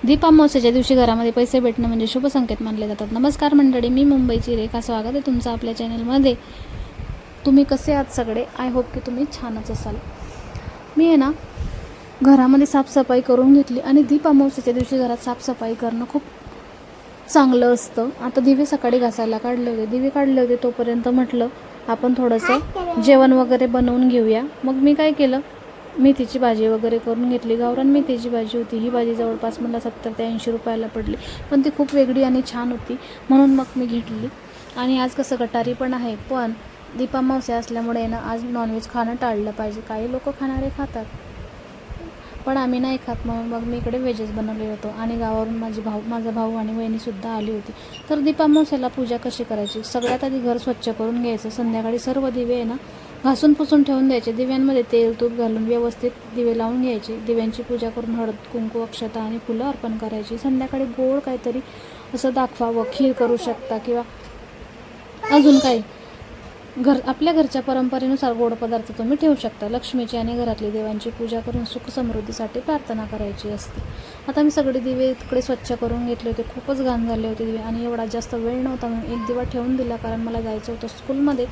दीप अमावस्येच्या दिवशी घरामध्ये पैसे भेटणं म्हणजे शुभ संकेत मानले जातात. नमस्कार मंडळी, मी मुंबईची रेखा. स्वागत आहे तुमचं आपल्या चॅनलमध्ये. तुम्ही कसे आहात सगळे? आय होप की तुम्ही छानच असाल. मी आहे ना घरामध्ये साफसफाई करून घेतली आणि दीप अमावस्येच्या दिवशी घरात साफसफाई करणं खूप चांगलं असतं. आता दिवे सकाळी घासायला काढले होते तोपर्यंत म्हटलं आपण थोडंसं जेवण वगैरे बनवून घेऊया. मग मी काय केलं, मेथीची भाजी वगैरे करून घेतली. गावरान मेथीची भाजी होती. ही भाजी जवळपास मला 70 ते 80 रुपयाला पडली, पण ती खूप वेगळी आणि छान होती म्हणून मग मी घेतली. आणि आज कसं गटारी पण आहे, पण दीप अमावस्या असल्यामुळे ना आज नॉनव्हेज खाणं टाळलं पाहिजे. काही लोक खाणारे खातात, पण आम्ही नाही खात, म्हणून मग मी इकडे व्हेजच बनवले होतो. आणि गावावरून माझा भाऊ आणि वहिनीसुद्धा आली होती. तर दीप अमावस्येला पूजा कशी करायची? सगळ्यात आधी घर स्वच्छ करून घ्यायचं. संध्याकाळी सर्व दिवे आहे ना घासून पुसून ठेवून द्यायचे. दिव्यांमध्ये तेल तूप घालून व्यवस्थित दिवे लावून घ्यायचे. दिव्यांची पूजा करून हळद कुंकू अक्षता आणि फुलं अर्पण करायची. संध्याकाळी गोड काहीतरी असं दाखवावं. खीर करू शकता किंवा अजून काही आपल्या घरच्या परंपरेनुसार गोड पदार्थ तुम्ही ठेवू शकता. लक्ष्मीची आणि घरातली देवांची पूजा करून सुख समृद्धीसाठी प्रार्थना करायची असते. आता मी सगळे दिवे तिकडे स्वच्छ करून घेतले होते. खूपच घाण झाले होते दिवे आणि एवढा जास्त वेळ नव्हता म्हणून एक दिवा ठेवून दिला, कारण मला जायचं होतं स्कूलमध्ये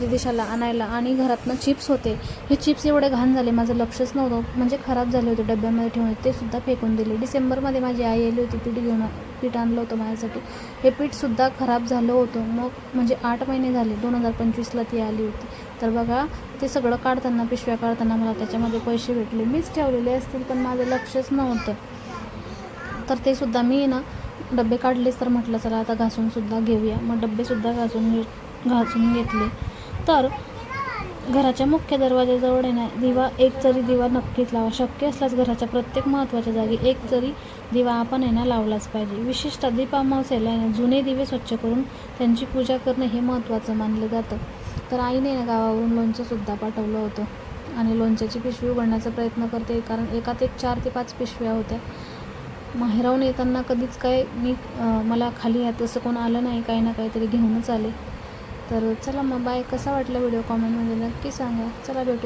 दिशाला आणायला. आणि घरातनं चिप्स होते. हे चिप्स एवढे घाण झाले, माझं लक्षच नव्हतं, म्हणजे खराब झाले होते. डब्यामध्ये ठेवून ते सुद्धा फेकून दिले. डिसेंबरमध्ये माझी आई आली होती, पीठ आणलं होतं माझ्यासाठी. हे पीठसुद्धा खराब झालं होतं. मग म्हणजे 8 महिने झाले, 2025ला ती आली होती. तर बघा, ते सगळं काढताना, पिशव्या काढताना मला त्याच्यामध्ये पैसे भेटले. मीच ठेवलेले असतील, पण माझं लक्षच नव्हतं. तर ते सुद्धा मी ना डबे काढलेच, तर म्हटलं चला आता घासूनसुद्धा घेऊया. मग डबेसुद्धा घासून घेतले. तर घराच्या मुख्य दरवाजाजवळ आहे ना एक तरी दिवा नक्कीच लावा. शक्य असल्यास घराच्या प्रत्येक महत्त्वाच्या जागी एक तरी दिवा आपण आहे ना लावलाच पाहिजे. विशेषतः दीप अमावस्येला आहे ना जुने दिवे स्वच्छ करून त्यांची पूजा करणं हे महत्त्वाचं मानलं जातं. तर आईने ना गावावरून लोणचंसुद्धा पाठवलं होतं आणि लोणच्याची पिशवी उघडण्याचा प्रयत्न करते, कारण एकात एक 4 ते 5 पिशव्या होत्या. माहेराहून येताना कधीच काय मला खाली हात असं कोण आलं नाही, काही ना काहीतरी घेऊनच आले. तर चला मग बाय. कसा वाटला व्हिडिओ कॉमेंटमध्ये नक्की सांगा. चला भेटू.